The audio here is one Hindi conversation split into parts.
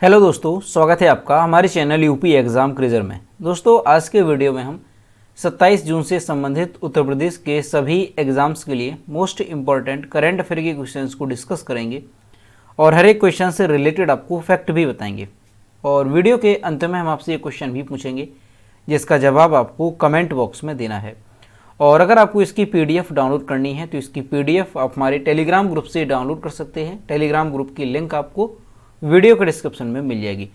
हेलो दोस्तों, स्वागत है आपका हमारे चैनल यूपी एग्ज़ाम क्रिजर में। दोस्तों, आज के वीडियो में हम 27 जून से संबंधित उत्तर प्रदेश के सभी एग्ज़ाम्स के लिए मोस्ट इम्पॉर्टेंट करंट अफेयर के क्वेश्चंस को डिस्कस करेंगे और हर एक क्वेश्चन से रिलेटेड आपको फैक्ट भी बताएंगे। और वीडियो के अंत में हम आपसे ये क्वेश्चन भी पूछेंगे जिसका जवाब आपको कमेंट बॉक्स में देना है। और अगर आपको इसकी PDF डाउनलोड करनी है तो इसकी PDF आप हमारे टेलीग्राम ग्रुप से डाउनलोड कर सकते हैं। टेलीग्राम ग्रुप की लिंक आपको वीडियो के डिस्क्रिप्शन में मिल जाएगी।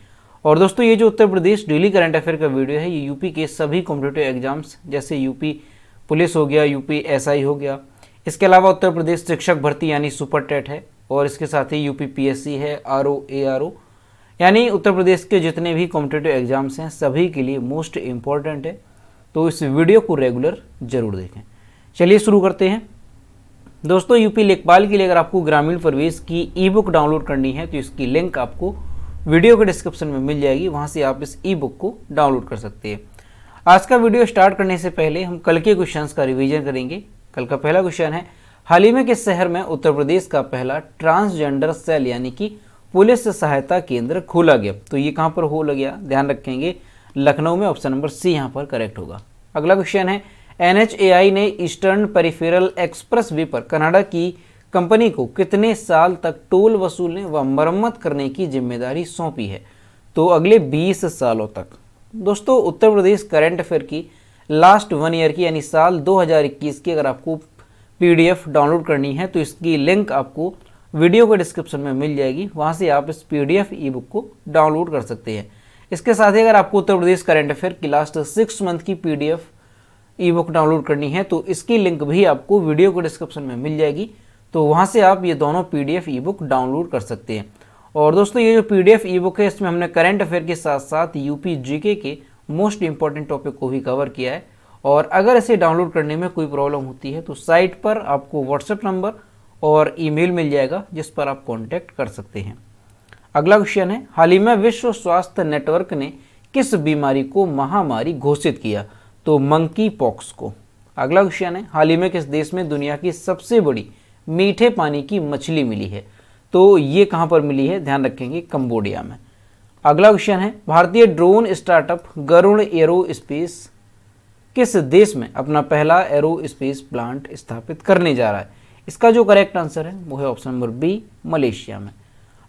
और दोस्तों, ये जो Uttar Pradesh daily current affair का वीडियो है ये यूपी के सभी कॉम्पिटिटिव एग्जाम्स जैसे यूपी पुलिस हो गया, यूपी SI हो गया, इसके अलावा उत्तर प्रदेश शिक्षक भर्ती यानी सुपर टेट है, और इसके साथ ही यूपी PSC है, RO ARO, यानी उत्तर प्रदेश के जितने भी कॉम्पिटिटिव एग्जाम्स हैं सभी के लिए मोस्ट इम्पॉर्टेंट है। तो इस वीडियो को रेगुलर जरूर देखें। चलिए शुरू करते हैं। दोस्तों, यूपी लेखपाल के लिए अगर आपको ग्रामीण प्रवेश की ई-बुक डाउनलोड करनी है तो इसकी लिंक आपको वीडियो के डिस्क्रिप्शन में मिल जाएगी, वहां से आप इस ई-बुक को डाउनलोड कर सकते हैं। आज का वीडियो स्टार्ट करने से पहले हम कल के क्वेश्चंस का रिवीजन करेंगे। कल का पहला क्वेश्चन है, हाल ही में किस शहर में उत्तर प्रदेश का पहला ट्रांसजेंडर सेल यानी कि पुलिस सहायता केंद्र खोला गया? तो ये कहाँ पर हो गया, ध्यान रखेंगे, लखनऊ में। ऑप्शन नंबर C यहाँ पर करेक्ट होगा। अगला क्वेश्चन है, NHAI ने ईस्टर्न पेरिफेरल एक्सप्रेस वे पर कनाडा की कंपनी को कितने साल तक टोल वसूलने व मरम्मत करने की जिम्मेदारी सौंपी है? तो अगले 20 सालों तक। दोस्तों, उत्तर प्रदेश करंट अफेयर की लास्ट 1 ईयर की यानी साल 2021 की अगर आपको PDF डाउनलोड करनी है तो इसकी लिंक आपको वीडियो के डिस्क्रिप्शन में मिल जाएगी, वहाँ से आप इस PDF ई-बुक को डाउनलोड कर सकते हैं। इसके साथ ही अगर आपको उत्तर प्रदेश करंट अफेयर की लास्ट 6 मंथ की PDF ई-बुक डाउनलोड करनी है तो इसकी लिंक भी आपको वीडियो के डिस्क्रिप्शन में मिल जाएगी, तो वहाँ से आप ये दोनों PDF ई-बुक डाउनलोड कर सकते हैं। और दोस्तों, ये जो PDF ई-बुक है इसमें हमने करंट अफेयर के साथ साथ यूपी GK के मोस्ट इंपॉर्टेंट टॉपिक को भी कवर किया है। और अगर इसे डाउनलोड करने में कोई प्रॉब्लम होती है तो साइट पर आपको WhatsApp नंबर और ईमेल मिल जाएगा जिस पर आप कॉन्टैक्ट कर सकते हैं। अगला क्वेश्चन है, हाल ही में विश्व स्वास्थ्य नेटवर्क ने किस बीमारी को महामारी घोषित किया? तो मंकी पॉक्स को। अगला क्वेश्चन है, हाल ही में किस देश में दुनिया की सबसे बड़ी मीठे पानी की मछली मिली है? तो ये कहाँ पर मिली है, ध्यान रखेंगे, कंबोडिया में। अगला क्वेश्चन है, भारतीय ड्रोन स्टार्टअप गरुड़ एरोस्पेस किस देश में अपना पहला एरोस्पेस प्लांट स्थापित करने जा रहा है? इसका जो करेक्ट आंसर है वो है ऑप्शन नंबर B, मलेशिया में।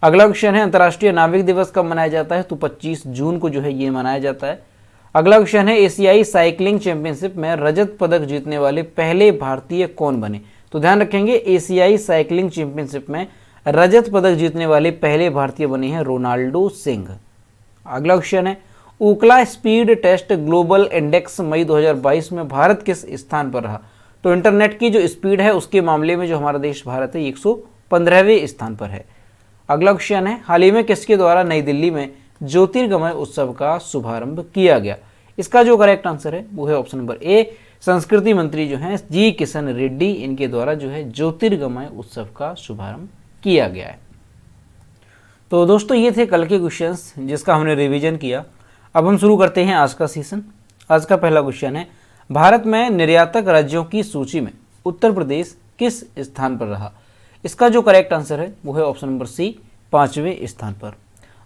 अगला क्वेश्चन है, अंतर्राष्ट्रीय नाविक दिवस कब मनाया जाता है? तो 25 जून को जो है ये मनाया जाता है। अगला क्वेश्चन है, एशियाई साइकिलिंग चैंपियनशिप में रजत पदक जीतने वाले पहले भारतीय कौन बने? तो ध्यान रखेंगे, एशियाई साइकिलिंग चैंपियनशिप में रजत पदक जीतने वाले पहले भारतीय बने हैं रोनाल्डो सिंह। अगला क्वेश्चन है, Ookla speed test global index मई 2022 में भारत किस स्थान पर रहा? तो इंटरनेट की जो स्पीड है उसके मामले में जो हमारा देश भारत है 115वें स्थान पर है। अगला क्वेश्चन है, हाल ही में किसके द्वारा नई दिल्ली में ज्योतिर्गमय उत्सव का शुभारंभ किया गया? इसका जो करेक्ट आंसर है वो है ऑप्शन नंबर A, संस्कृति मंत्री जो हैं G किशन रेड्डी, इनके द्वारा जो है ज्योतिर्गमय उत्सव का शुभारंभ किया गया है। तो दोस्तों, ये थे कल के क्वेश्चंस जिसका हमने रिवीजन किया। अब हम शुरू करते हैं आज का सेशन। आज का पहला क्वेश्चन है, भारत में निर्यातक राज्यों की सूची में उत्तर प्रदेश किस स्थान पर रहा? इसका जो करेक्ट आंसर है वो है ऑप्शन नंबर C, 5वें स्थान पर।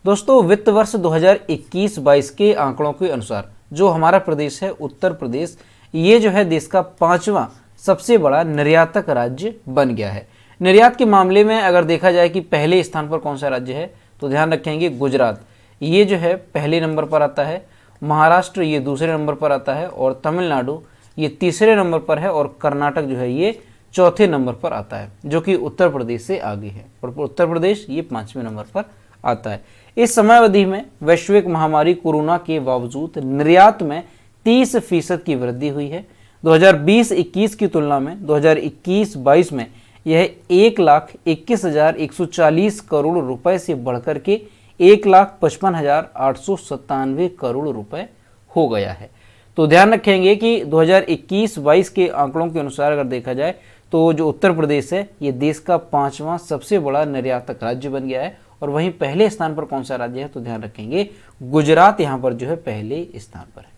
दोस्तों, वित्त वर्ष 2021-22 के आंकड़ों के अनुसार जो हमारा प्रदेश है उत्तर प्रदेश, ये जो है देश का 5वां सबसे बड़ा निर्यातक राज्य बन गया है। निर्यात के मामले में अगर देखा जाए कि पहले स्थान पर कौन सा राज्य है तो ध्यान रखेंगे, गुजरात ये जो है पहले नंबर पर आता है, महाराष्ट्र ये दूसरे नंबर पर आता है, और तमिलनाडु ये तीसरे नंबर पर है, और कर्नाटक जो है ये चौथे नंबर पर आता है, जो कि उत्तर प्रदेश से आगे है, और उत्तर प्रदेश ये 5वें नंबर पर आता है। इस समय अवधि में वैश्विक महामारी कोरोना के बावजूद निर्यात में 30% की वृद्धि हुई है। 2020-21 की तुलना में 2021-22 में यह 1,21,140 करोड़ रुपए से बढ़कर के 1,55,897 करोड़ रुपए हो गया है। तो ध्यान रखेंगे कि 2021-22 के आंकड़ों के अनुसार अगर देखा जाए तो जो उत्तर प्रदेश है ये देश का 5वां सबसे बड़ा निर्यातक राज्य बन गया है। और वहीं पहले स्थान पर कौन सा राज्य है तो ध्यान रखेंगे, गुजरात यहाँ पर जो है पहले स्थान पर है।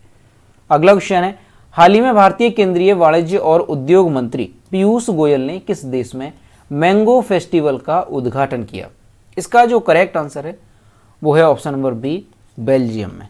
अगला क्वेश्चन है, हाल ही में भारतीय केंद्रीय वाणिज्य और उद्योग मंत्री पीयूष गोयल ने किस देश में मैंगो फेस्टिवल का उद्घाटन किया? इसका जो करेक्ट आंसर है वो है ऑप्शन नंबर बी बेल्जियम में।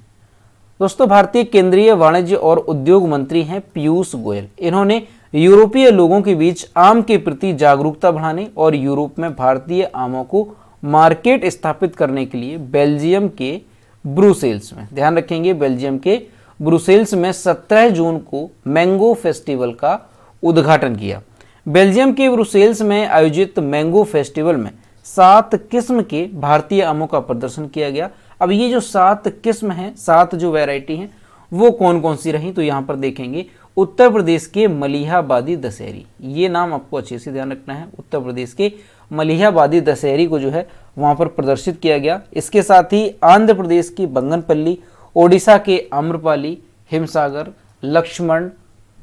दोस्तों भारतीय केंद्रीय वाणिज्य और उद्योग मंत्री हैं पीयूष गोयल। इन्होंने यूरोपीय लोगों के बीच आम के प्रति जागरूकता बढ़ाने और यूरोप में भारतीय आमों को मार्केट स्थापित करने के लिए बेल्जियम के ब्रुसेल्स में, ध्यान रखेंगे, बेल्जियम के ब्रुसेल्स में 17 जून को मैंगो फेस्टिवल का उद्घाटन किया। बेल्जियम के ब्रुसेल्स में आयोजित मैंगो फेस्टिवल में 7 किस्म के भारतीय आमों का प्रदर्शन किया गया। अब ये जो 7 किस्म हैं, 7 जो वैरायटी हैं, वो कौन कौन सी रही, तो यहाँ पर देखेंगे उत्तर प्रदेश के मलिहाबादी दशहरी, ये नाम आपको अच्छे से ध्यान रखना है। उत्तर प्रदेश के मलिहाबादी दशहरी को जो है वहाँ पर प्रदर्शित किया गया। इसके साथ ही आंध्र प्रदेश की बंगनपल्ली, ओडिशा के आम्रपाली, हिमसागर,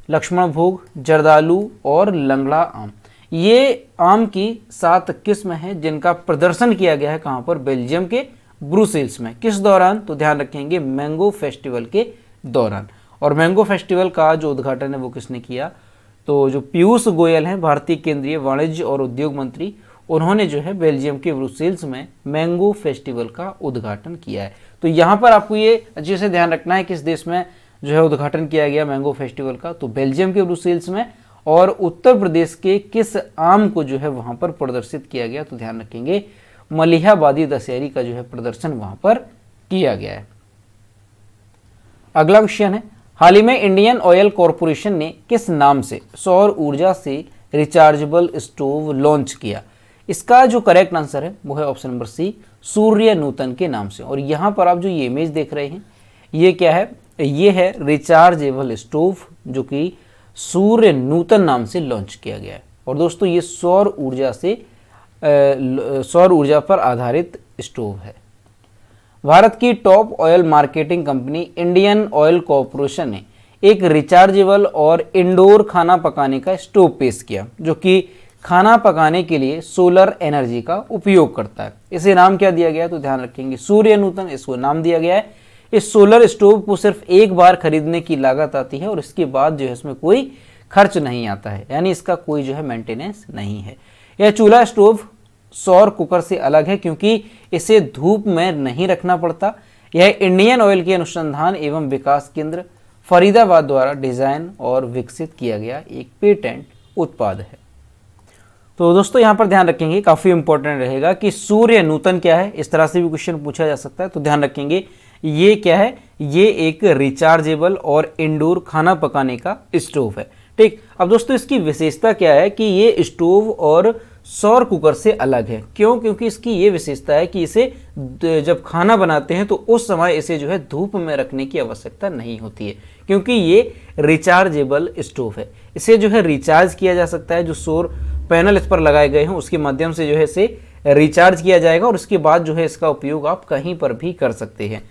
लक्ष्मण भोग, जर्दालू और लंगड़ा आम, ये आम की 7 किस्म हैं जिनका प्रदर्शन किया गया है कहाँ पर, बेल्जियम के ब्रुसेल्स में। किस दौरान, तो ध्यान रखेंगे मैंगो फेस्टिवल के दौरान। और मैंगो फेस्टिवल का जो उद्घाटन है वो किसने किया, तो जो पीयूष गोयल हैं भारतीय केंद्रीय वाणिज्य और उद्योग मंत्री, उन्होंने जो है बेल्जियम के ब्रुसेल्स में मैंगो फेस्टिवल का उद्घाटन किया है। तो यहाँ पर आपको ये अच्छे से ध्यान रखना है किस देश में जो है उद्घाटन किया गया मैंगो फेस्टिवल का, तो बेल्जियम के ब्रुसेल्स में। और उत्तर प्रदेश के किस आम को जो है वहाँ पर प्रदर्शित किया गया, तो ध्यान रखेंगे मलिहाबादी दशहरी का जो है प्रदर्शन वहाँ पर किया गया है। अगला क्वेश्चन है, हाल ही में इंडियन ऑयल कॉरपोरेशन ने किस नाम से सौर ऊर्जा से रिचार्जेबल स्टोव लॉन्च किया? इसका जो करेक्ट आंसर है वो है ऑप्शन नंबर सी, सूर्य नूतन के नाम से। और यहाँ पर आप जो ये इमेज देख रहे हैं ये क्या है, ये है रिचार्जेबल स्टोव जो कि सूर्य नूतन नाम से लॉन्च किया गया है। और दोस्तों ये सौर ऊर्जा पर आधारित स्टोव है। भारत की top oil marketing company Indian oil corporation ने एक रिचार्जेबल और इंडोर खाना पकाने का स्टोव पेश किया जो कि खाना पकाने के लिए सोलर एनर्जी का उपयोग करता है। इसे नाम क्या दिया गया, तो ध्यान रखेंगे सूर्य नूतन इसको नाम दिया गया है। इस सोलर स्टोव को सिर्फ एक बार खरीदने की लागत आती है और इसके बाद जो है इसमें कोई खर्च नहीं आता है, यानी इसका कोई जो है मेंटेनेंस नहीं है। यह चूल्हा स्टोव सौर कुकर से अलग है क्योंकि इसे धूप में नहीं रखना पड़ता। यह इंडियन ऑयल के अनुसंधान एवं विकास केंद्र फरीदाबाद द्वारा डिजाइन और विकसित किया गया एक पेटेंट उत्पाद है। तो दोस्तों यहाँ पर ध्यान रखेंगे, काफ़ी इंपॉर्टेंट रहेगा कि सूर्य नूतन क्या है, इस तरह से भी क्वेश्चन पूछा जा सकता है। तो ध्यान रखेंगे ये क्या है, ये एक रिचार्जेबल और इंडोर खाना पकाने का स्टोव है। ठीक, अब दोस्तों इसकी विशेषता क्या है कि ये स्टोव और सौर कुकर से अलग है। क्यों? क्योंकि इसकी ये विशेषता है कि इसे जब खाना बनाते हैं तो उस समय इसे जो है धूप में रखने की आवश्यकता नहीं होती है क्योंकि ये रिचार्जेबल स्टोव है। इसे जो है रिचार्ज किया जा सकता है, जो सौर पैनल इस पर लगाए गए हैं उसके माध्यम से जो है इसे रिचार्ज किया जाएगा और उसके बाद जो है इसका उपयोग आप कहीं पर भी कर सकते हैं।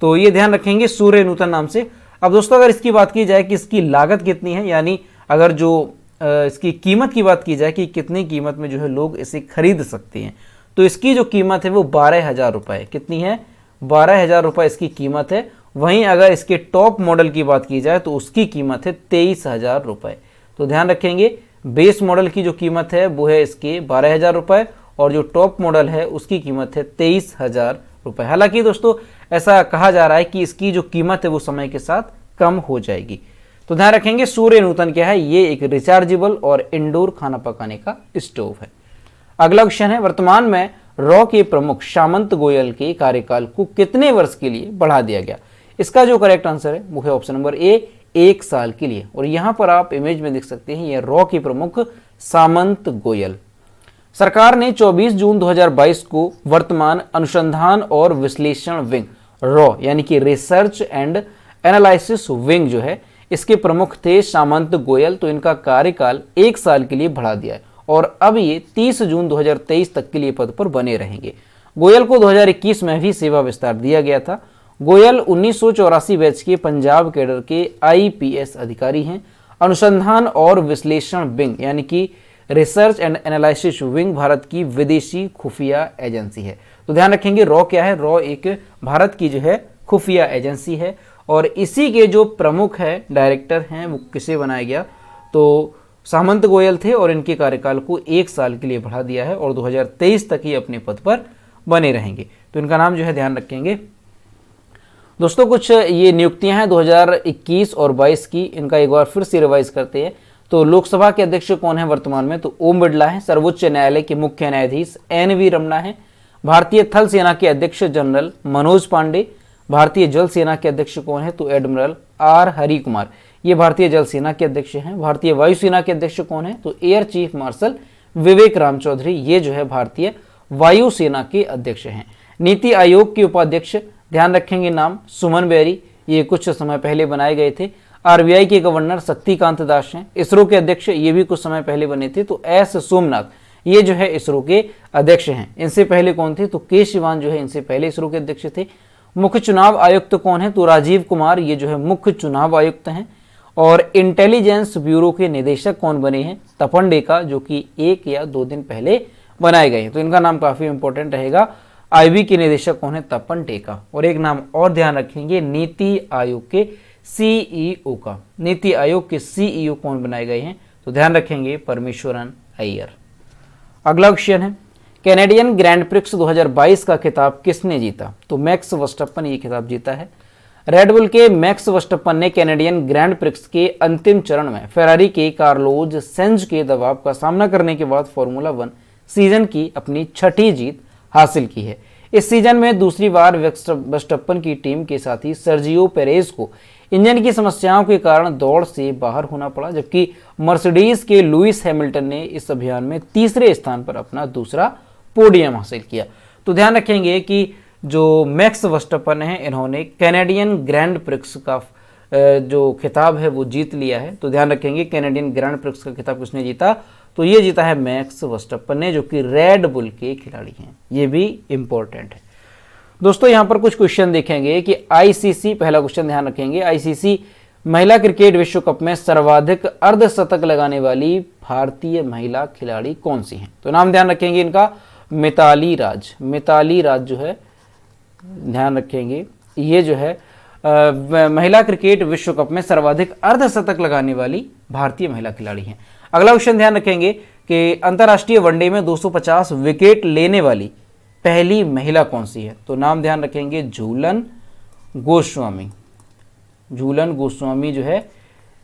तो ये ध्यान रखेंगे सूर्य नूतन नाम से। अब दोस्तों अगर इसकी बात की जाए कि इसकी लागत कितनी है, यानी अगर जो इसकी कीमत की बात की जाए कि कितनी कीमत में जो है लोग इसे खरीद सकते हैं, तो इसकी जो कीमत है वो 12,000 रुपये, कितनी है, 12,000 रुपये इसकी कीमत है। वहीं अगर इसके टॉप मॉडल की बात की जाए तो उसकी कीमत है 23,000 रुपये। तो ध्यान रखेंगे बेस मॉडल की जो कीमत है वो है इसके 12,000 रुपये और जो टॉप मॉडल है उसकी कीमत है 23,000 रुपये। हालांकि दोस्तों ऐसा कहा जा रहा है कि इसकी जो कीमत है वो समय के साथ कम हो जाएगी। तो ध्यान रखेंगे सूर्य नूतन क्या है, ये एक रिचार्जेबल और इंडोर खाना पकाने का स्टोव है। अगला क्वेश्चन है, वर्तमान में रॉ के प्रमुख सामंत गोयल के कार्यकाल को कितने वर्ष के लिए बढ़ा दिया गया? इसका जो करेक्ट आंसर है वो है ऑप्शन नंबर ए, 1 साल के लिए। और यहां पर आप इमेज में देख सकते हैं ये रॉ के प्रमुख सामंत गोयल। सरकार ने 24 जून 2022 को वर्तमान अनुसंधान और विश्लेषण विंग रॉ यानी कि रिसर्च एंड एनालिसिस विंग जो है इसके प्रमुख थे सामंत गोयल। तो इनका कार्यकाल 1 साल के लिए बढ़ा दिया है और अब ये 30 जून 2023 तक के लिए पद पर बने रहेंगे। गोयल को 2021 में भी सेवा विस्तार दिया गया था। गोयल 1984 बैच के पंजाब कैडर के IPS अधिकारी हैं। अनुसंधान और विश्लेषण विंग यानी कि research and analysis wing Bharat की विदेशी खुफिया एजेंसी है। तो ध्यान रखेंगे रॉ क्या है, रॉ एक भारत की जो है खुफिया एजेंसी है और इसी के जो प्रमुख है डायरेक्टर हैं वो किसे बनाया गया, तो सामंत गोयल थे और इनके कार्यकाल को 1 साल के लिए बढ़ा दिया है और 2023 तक ही अपने पद पर बने रहेंगे। तो इनका नाम जो है ध्यान रखेंगे। दोस्तों कुछ ये नियुक्तियां हैं 2021 और 22 की, इनका एक बार फिर से रिवाइज करते हैं। तो लोकसभा के अध्यक्ष कौन है वर्तमान में, तो ओम बिरला है। सर्वोच्च न्यायालय के मुख्य न्यायाधीश NV रमना है। भारतीय थल सेना के अध्यक्ष जनरल मनोज पांडे। भारतीय जल सेना के अध्यक्ष कौन है, तो एडमिरल R हरि कुमार, ये भारतीय जल सेना के अध्यक्ष हैं। भारतीय वायुसेना के अध्यक्ष कौन है, तो एयर चीफ मार्शल विवेक राम चौधरी, ये जो है भारतीय वायुसेना के अध्यक्ष हैं। नीति आयोग के उपाध्यक्ष ध्यान रखेंगे नाम सुमन बेरी, ये कुछ समय पहले बनाए गए थे। RBI के गवर्नर शक्तिकांत दास हैं। इसरो के अध्यक्ष ये भी कुछ समय पहले बने थे, तो S सोमनाथ, ये जो है इसरो के अध्यक्ष हैं। इनसे पहले कौन थे, तो के शिवान जो है इनसे पहले इसरो के अध्यक्ष थे। मुख्य चुनाव आयुक्त कौन है, तो राजीव कुमार, ये जो है मुख्य चुनाव आयुक्त हैं। और इंटेलिजेंस ब्यूरो के निदेशक कौन बने हैं, तपन डेका, जो कि 1 या 2 दिन पहले बनाए गए हैं। तो इनका नाम काफी इंपॉर्टेंट रहेगा। IB के निदेशक कौन है, तपन टेका। और एक नाम और ध्यान रखेंगे, नीति आयोग के CEO का। नीति आयोग के CEO कौन बनाए गए हैं, तो ध्यान रखेंगे परमेश्वरन अय्यर। अगला क्वेश्चन है, कैनेडियन ग्रैंड प्रिक्स 2022 का खिताब किसने जीता, तो मैक्स वर्स्टैपन ये खिताब जीता है। रेडबुल के मैक्स वर्स्टैपन ने कैनेडियन ग्रैंड प्रिक्स के अंतिम चरण में फेरारी के कार्लोस सेंज के दबाव का सामना करने के बाद फॉर्मूला 1 सीजन की अपनी 6ठी जीत हासिल की है। इस सीजन में दूसरी बार वर्स्टैपन की टीम के साथी सर्जियो पेरेज को इंजन की समस्याओं के कारण दौड़ से बाहर होना पड़ा, जबकि मर्सिडीज के लुइस हैमिल्टन ने इस अभियान में तीसरे स्थान पर अपना दूसरा पोडियम हासिल किया। तो ध्यान रखेंगे कि जो मैक्स वर्स्टैपन है, इन्होंने कैनेडियन ग्रैंड प्रिक्स का जो खिताब है वो जीत लिया है। तो ध्यान रखेंगे कैनेडियन ग्रैंड प्रिक्स का खिताब किसने जीता, तो ये जीता है मैक्स वर्स्टैपन ने, जो कि रेड बुल के खिलाड़ी हैं। ये भी इंपॉर्टेंट है। दोस्तों यहाँ पर कुछ क्वेश्चन देखेंगे कि ICC, पहला क्वेश्चन ध्यान रखेंगे, ICC महिला क्रिकेट विश्व कप में सर्वाधिक अर्धशतक लगाने वाली भारतीय महिला खिलाड़ी कौन सी हैं, तो नाम ध्यान रखेंगे इनका, मिताली राज। मिताली राज जो है ध्यान रखेंगे, ये जो है महिला क्रिकेट विश्व कप में सर्वाधिक अर्धशतक लगाने वाली भारतीय महिला खिलाड़ी हैं। अगला क्वेश्चन ध्यान रखेंगे कि अंतर्राष्ट्रीय वनडे में 250 विकेट लेने वाली पहली महिला कौन सी है, तो नाम ध्यान रखेंगे झूलन गोस्वामी। झूलन गोस्वामी जो है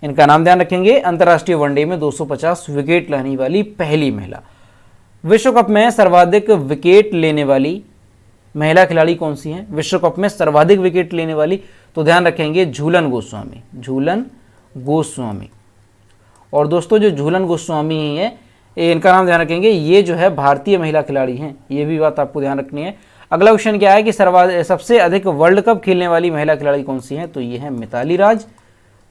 इनका नाम ध्यान रखेंगे, अंतर्राष्ट्रीय वनडे में 250 विकेट लेने वाली पहली महिला। विश्व कप में सर्वाधिक विकेट लेने वाली महिला खिलाड़ी कौन सी हैं, विश्व कप में सर्वाधिक विकेट लेने वाली, तो ध्यान रखेंगे झूलन गोस्वामी। झूलन गोस्वामी। और दोस्तों जो झूलन गोस्वामी है, इनका नाम ध्यान रखेंगे, ये जो है भारतीय महिला खिलाड़ी हैं, ये भी बात आपको ध्यान रखनी है। अगला क्वेश्चन क्या है कि सबसे अधिक वर्ल्ड कप खेलने वाली महिला खिलाड़ी कौन सी हैं, तो ये है मिताली राज।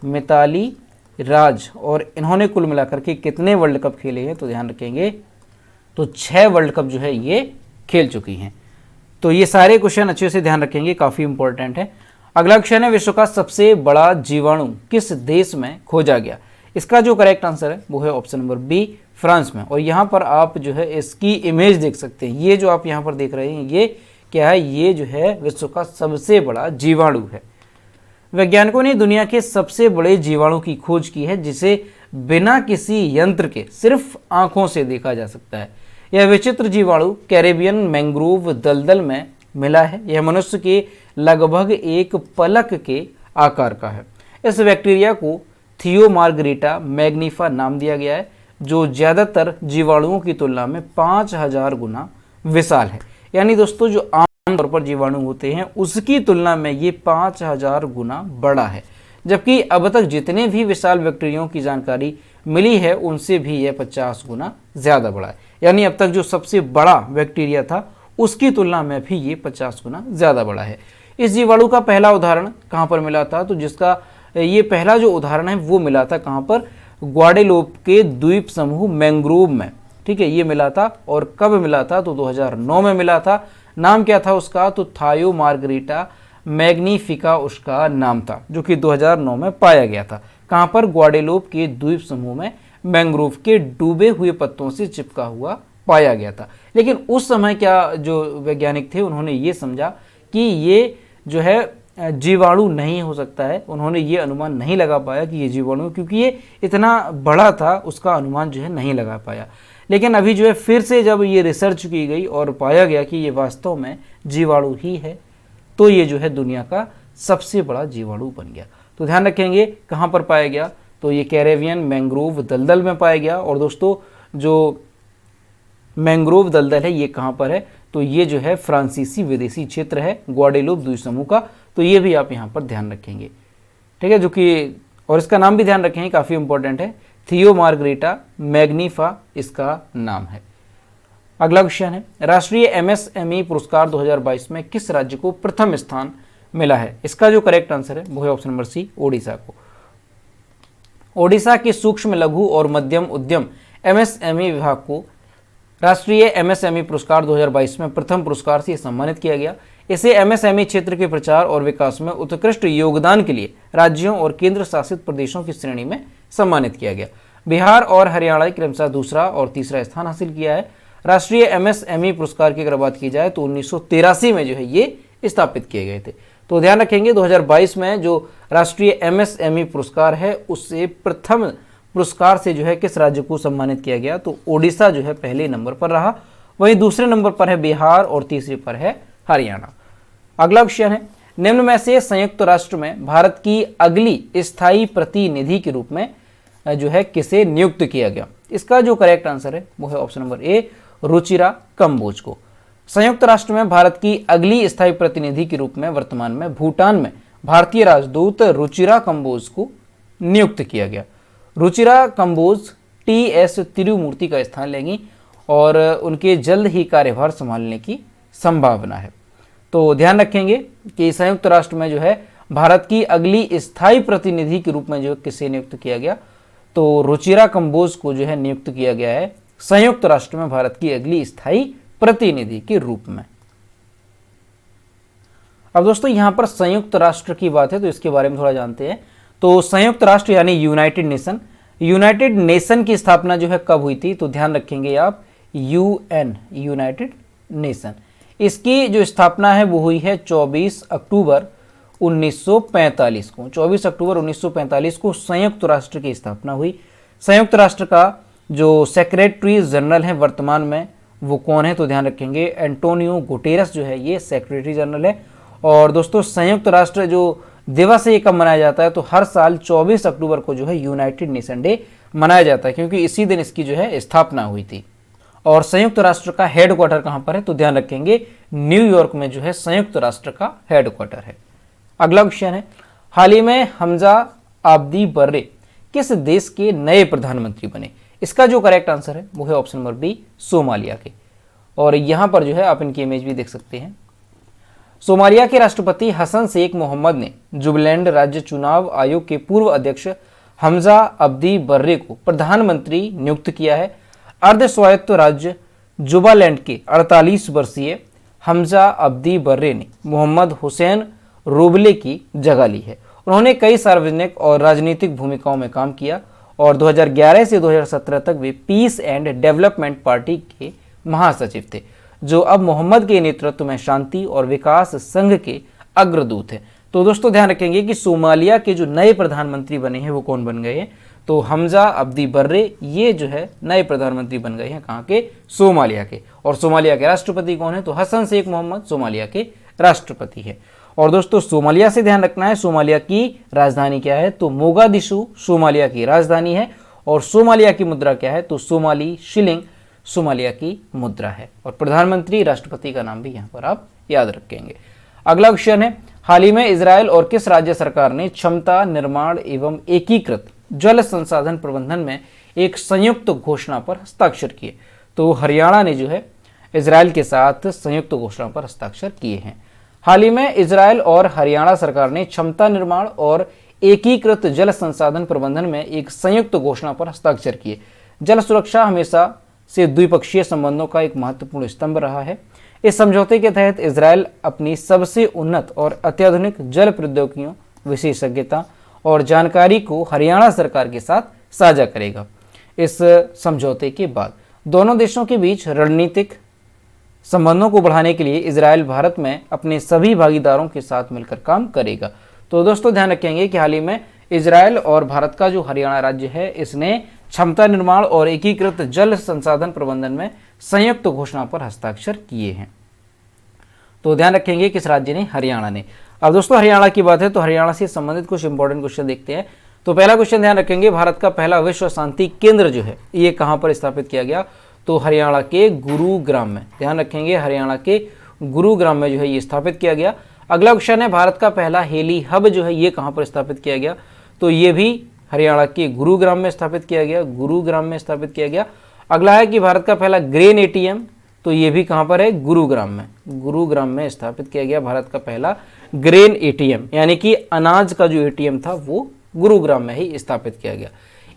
मिताली राज। और इन्होंने कुल मिलाकर के कितने वर्ल्ड कप खेले हैं, तो ध्यान रखेंगे, तो 6 वर्ल्ड कप जो है ये खेल चुकी हैं। तो ये सारे क्वेश्चन अच्छे से ध्यान रखेंगे, काफ़ी इंपॉर्टेंट है। अगला क्वेश्चन है, विश्व का सबसे बड़ा जीवाणु किस देश में खोजा गया, इसका जो करेक्ट आंसर है वो है ऑप्शन नंबर बी, फ्रांस में। और यहाँ पर आप जो है इसकी इमेज देख सकते हैं, ये जो आप यहाँ पर देख रहे हैं ये क्या है, ये जो है विश्व का सबसे बड़ा जीवाणु है। वैज्ञानिकों ने दुनिया के सबसे बड़े जीवाणु की खोज की है, जिसे बिना किसी यंत्र के सिर्फ आंखों से देखा जा सकता है। यह विचित्र जीवाणु कैरेबियन मैंग्रोव दलदल में मिला है। यह मनुष्य के लगभग एक पलक के आकार का है। इस बैक्टीरिया को थियोमार्गरिटा मैग्निफा नाम दिया गया है, जो ज़्यादातर जीवाणुओं की तुलना में 5000 गुना विशाल है। यानी दोस्तों जो आमतौर पर जीवाणु होते हैं उसकी तुलना में ये 5000 गुना बड़ा है, जबकि अब तक जितने भी विशाल बैक्टीरियाओं की जानकारी मिली है उनसे भी यह 50 गुना ज़्यादा बड़ा है। यानी अब तक जो सबसे बड़ा बैक्टीरिया था उसकी तुलना में भी ये 50 गुना ज़्यादा बड़ा है। इस जीवाणु का पहला उदाहरण कहाँ पर मिला था, तो जिसका ये पहला जो उदाहरण है वो मिला था कहाँ पर, ग्वाडेलोप के द्वीप समूह मैंग्रोव में। ठीक है, ये मिला था। और कब मिला था, तो 2009 में मिला था। नाम क्या था उसका, तो थायोमार्गरिटा मैग्निफिका उसका नाम था, जो कि 2009 में पाया गया था। कहाँ पर, ग्वाडेलोप के द्वीप समूह में मैंग्रोव के डूबे हुए पत्तों से चिपका हुआ पाया गया था। लेकिन उस समय क्या जो वैज्ञानिक थे उन्होंने ये समझा कि ये जो है जीवाणु नहीं हो सकता है। उन्होंने ये अनुमान नहीं लगा पाया कि ये जीवाणु, क्योंकि ये इतना बड़ा था उसका अनुमान जो है नहीं लगा पाया। लेकिन अभी जो है फिर से जब ये रिसर्च की गई और पाया गया कि ये वास्तव में जीवाणु ही है, तो ये जो है दुनिया का सबसे बड़ा जीवाणु बन गया। तो ध्यान रखेंगे कहाँ पर पाया गया, तो ये कैरेबियन मैंग्रोव दलदल में पाया गया। और दोस्तों जो मैंग्रोव दलदल है ये कहाँ पर है, तो ये जो है फ्रांसीसी विदेशी क्षेत्र है ग्वाडेलूप द्वीप समूह का। तो ये भी आप यहाँ पर ध्यान रखेंगे, ठीक है, जो कि और इसका नाम भी ध्यान रखेंगे, काफ़ी इंपॉर्टेंट है, थियो मार्गरीटा मैग्निफा इसका नाम है। अगला क्वेश्चन है, राष्ट्रीय एमएसएमई पुरस्कार 2022 में किस राज्य को प्रथम स्थान मिला है? इसका जो करेक्ट आंसर है वो है ऑप्शन नंबर सी, ओडिशा को। ओडिशा के सूक्ष्म लघु और मध्यम उद्यम एमएसएमई विभाग को राष्ट्रीय एमएसएमई पुरस्कार 2022 में प्रथम पुरस्कार से सम्मानित किया गया। इसे एमएसएमई क्षेत्र के प्रचार और विकास में उत्कृष्ट योगदान के लिए राज्यों और केंद्र शासित प्रदेशों की श्रेणी में सम्मानित किया गया। बिहार और हरियाणा ने क्रमशः दूसरा और तीसरा स्थान हासिल किया है। राष्ट्रीय एमएसएमई पुरस्कार की अगर बात की जाए तो 1983 में जो है ये स्थापित किए गए थे। तो ध्यान रखेंगे 2022 में जो राष्ट्रीय एमएसएमई पुरस्कार है उससे प्रथम पुरस्कार से जो है किस राज्य को सम्मानित किया गया, तो ओडिशा जो है पहले नंबर पर रहा, वहीं दूसरे नंबर पर है बिहार और तीसरे पर है हरियाणा। अगला क्वेश्चन है, निम्न में से संयुक्त राष्ट्र में भारत की अगली स्थायी प्रतिनिधि के रूप में जो है किसे नियुक्त किया गया? इसका जो करेक्ट आंसर है वो है option number A, Ruchira Kamboj को। संयुक्त राष्ट्र में भारत की अगली स्थायी प्रतिनिधि के रूप में वर्तमान में भूटान में भारतीय राजदूत रुचिरा कंबोज को नियुक्त किया गया। रुचिरा कंबोज टीएस तिरुमूर्ति का स्थान लेंगी और उनके जल्द ही कार्यभार संभालने की संभावना है। तो ध्यान रखेंगे कि संयुक्त राष्ट्र में जो है भारत की अगली स्थायी प्रतिनिधि के रूप में जो किसे नियुक्त किया गया, तो रुचिरा कंबोज को जो है नियुक्त किया गया है संयुक्त राष्ट्र में भारत की अगली स्थायी प्रतिनिधि के रूप में। अब दोस्तों यहां पर संयुक्त राष्ट्र की बात है तो इसके बारे में थोड़ा जानते हैं। तो संयुक्त राष्ट्र यानी यूनाइटेड नेशन की स्थापना जो है कब हुई थी, तो ध्यान रखेंगे आप यूएन यूनाइटेड नेशन, इसकी जो स्थापना है वो हुई है 24 अक्टूबर 1945 को। 24 अक्टूबर 1945 को संयुक्त राष्ट्र की स्थापना हुई। संयुक्त राष्ट्र का जो सेक्रेटरी जनरल है वर्तमान में वो कौन है, तो ध्यान रखेंगे एंटोनियो गुटेरस जो है ये सेक्रेटरी जनरल है। और दोस्तों संयुक्त राष्ट्र जो दिवस है ये कब मनाया जाता है, तो हर साल 24 अक्टूबर को जो है यूनाइटेड नेशन डे मनाया जाता है, क्योंकि इसी दिन इसकी जो है स्थापना हुई थी। और संयुक्त राष्ट्र का हेडक्वार्टर कहाँ पर है, तो ध्यान रखेंगे न्यूयॉर्क में जो है संयुक्त राष्ट्र का हेडक्वार्टर है। अगला क्वेश्चन है, हाल ही में हमजा आब्दी बर्रे किस देश के नए प्रधानमंत्री बने? इसका जो करेक्ट आंसर है वो है ऑप्शन नंबर बी, सोमालिया के। और यहां पर जो है आप इनकी इमेज भी देख सकते हैं। सोमालिया के राष्ट्रपति हसन शेख मोहम्मद ने जुबलैंड राज्य चुनाव आयोग के पूर्व अध्यक्ष हमजा अब्दी बर्रे को प्रधानमंत्री नियुक्त किया है। अर्ध स्वायत्त राज्य जुबालैंड के 48 वर्षीय हमजा अब्दी बर्रे ने मोहम्मद हुसैन रोबले की जगह ली है। उन्होंने कई सार्वजनिक और राजनीतिक भूमिकाओं में काम किया और 2011 से 2017 तक वे पीस एंड डेवलपमेंट पार्टी के महासचिव थे, जो अब मोहम्मद के नेतृत्व में शांति और विकास संघ के अग्रदूत हैं। तो दोस्तों ध्यान रखेंगे कि सोमालिया के जो नए प्रधानमंत्री बने हैं वो कौन बन गए हैं, तो हमजा अब्दी बर्रे ये जो है नए प्रधानमंत्री बन गए हैं, कहाँ के, सोमालिया के। और सोमालिया के राष्ट्रपति कौन है, तो हसन शेख मोहम्मद सोमालिया के राष्ट्रपति है। और दोस्तों सोमालिया से ध्यान रखना है, सोमालिया की राजधानी क्या है, तो मोगादिशु सोमालिया की राजधानी है। और सोमालिया की मुद्रा क्या है, तो सोमाली शिलिंग सोमालिया की मुद्रा है। और प्रधानमंत्री राष्ट्रपति का नाम भी यहाँ पर आप याद रखेंगे। अगला क्वेश्चन है, हाल ही में इजराइल और किस राज्य सरकार ने क्षमता निर्माण एवं एकीकृत जल संसाधन प्रबंधन में एक संयुक्त घोषणा पर हस्ताक्षर किए? तो हरियाणा ने जो है इजराइल के साथ संयुक्त घोषणा पर हस्ताक्षर किए हैं। हाल ही में इजराइल और हरियाणा सरकार ने क्षमता निर्माण और एकीकृत जल संसाधन प्रबंधन में एक संयुक्त घोषणा पर हस्ताक्षर किए। जल सुरक्षा हमेशा से द्विपक्षीय संबंधों का एक महत्वपूर्ण स्तंभ रहा है। इस समझौते के तहत इजराइल अपनी सबसे उन्नत और अत्याधुनिक जल प्रौद्योगिकियों, विशेषज्ञता और जानकारी को हरियाणा सरकार के साथ साझा करेगा। इस समझौते के बाद दोनों देशों के बीच रणनीतिक संबंधों को बढ़ाने के लिए इजराइल भारत में अपने सभी भागीदारों के साथ मिलकर काम करेगा। तो दोस्तों ध्यान रखेंगे कि हाल ही में इजराइल और भारत का जो हरियाणा राज्य है इसने क्षमता निर्माण और एकीकृत जल संसाधन प्रबंधन में संयुक्त घोषणा पर हस्ताक्षर किए हैं। तो ध्यान रखेंगे किस राज्य ने? हरियाणा ने। अब दोस्तों हरियाणा की बात है तो हरियाणा से संबंधित कुछ इंपॉर्टेंट क्वेश्चन देखते हैं। तो पहला क्वेश्चन ध्यान रखेंगे, भारत का पहला विश्व शांति केंद्र जो है ये कहां पर स्थापित किया गया? तो हरियाणा के गुरुग्राम में। ध्यान रखेंगे हरियाणा के गुरुग्राम में जो है ये स्थापित किया गया। अगला क्वेश्चन है, भारत का पहला हेली हब जो है ये कहां पर स्थापित किया गया? तो ये भी हरियाणा के गुरुग्राम में स्थापित किया गया, गुरुग्राम में स्थापित किया गया। अगला है कि भारत का पहला ग्रेन एटीएम, तो ये भी कहां पर है? गुरुग्राम में। गुरुग्राम में स्थापित किया गया भारत का पहला ग्रेन एटीएम, यानी कि अनाज का जो एटीएम था वो गुरुग्राम में ही स्थापित किया गया।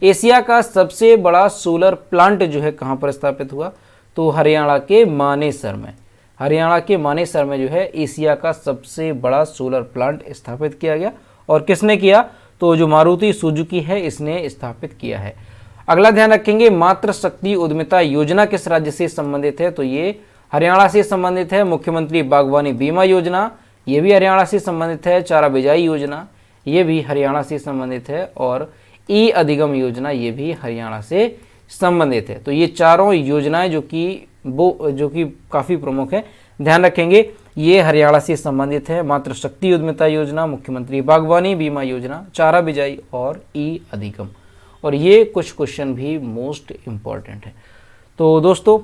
एशिया का सबसे बड़ा सोलर प्लांट जो है कहां पर स्थापित हुआ? तो हरियाणा के मानेसर में। हरियाणा के मानेसर में जो है एशिया का सबसे बड़ा सोलर प्लांट स्थापित किया गया। और किसने किया? तो जो मारुति सुजुकी है इसने स्थापित किया है। अगला ध्यान रखेंगे, मातृ शक्ति उद्यमिता योजना किस राज्य से संबंधित है? तो ये हरियाणा से संबंधित है। मुख्यमंत्री बागवानी बीमा योजना ये भी हरियाणा से संबंधित है। चारा बिजाई योजना ये भी हरियाणा से संबंधित है। और ई अधिगम योजना ये भी हरियाणा से संबंधित है। तो ये चारों योजनाएं जो कि काफ़ी प्रमुख है, ध्यान रखेंगे ये हरियाणा से संबंधित है। मातृ शक्ति उद्यमिता योजना, मुख्यमंत्री बागवानी बीमा योजना, चारा बिजाई और ई अधिगम। और ये कुछ क्वेश्चन भी मोस्ट इम्पॉर्टेंट है। तो दोस्तों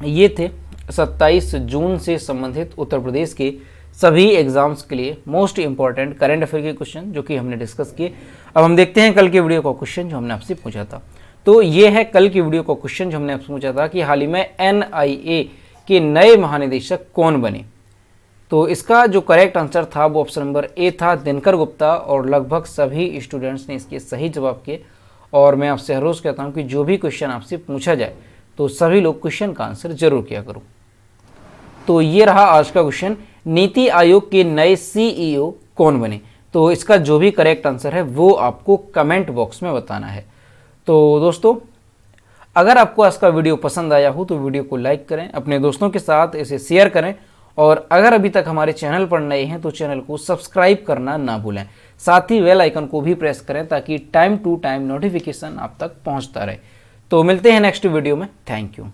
ये थे 27 जून से संबंधित उत्तर प्रदेश के सभी एग्जाम्स के लिए मोस्ट इंपॉर्टेंट करंट अफेयर के क्वेश्चन जो कि हमने डिस्कस किए। अब हम देखते हैं कल के वीडियो का क्वेश्चन जो हमने आपसे पूछा था। तो ये है कल की वीडियो का क्वेश्चन जो हमने आपसे पूछा था कि हाल ही में NIA के नए महानिदेशक कौन बने? तो इसका जो करेक्ट आंसर था वो ऑप्शन नंबर ए था, दिनकर गुप्ता। और लगभग सभी स्टूडेंट्स ने इसके सही जवाब किए। और मैं आपसे हर रोज़ कहता हूँ कि जो भी क्वेश्चन आपसे पूछा जाए तो सभी लोग क्वेश्चन का आंसर जरूर किया करो। तो ये रहा आज का क्वेश्चन, नीति आयोग के नए CEO कौन बने? तो इसका जो भी करेक्ट आंसर है वो आपको कमेंट बॉक्स में बताना है। तो दोस्तों अगर आपको आज का वीडियो पसंद आया हो तो वीडियो को लाइक करें, अपने दोस्तों के साथ इसे शेयर करें। और अगर अभी तक हमारे चैनल पर नए हैं तो चैनल को सब्सक्राइब करना ना भूलें। साथ ही बेल आइकन को भी प्रेस करें ताकि टाइम टू टाइम नोटिफिकेशन आप तक पहुंचता रहे। तो मिलते हैं नेक्स्ट वीडियो में। Thank you.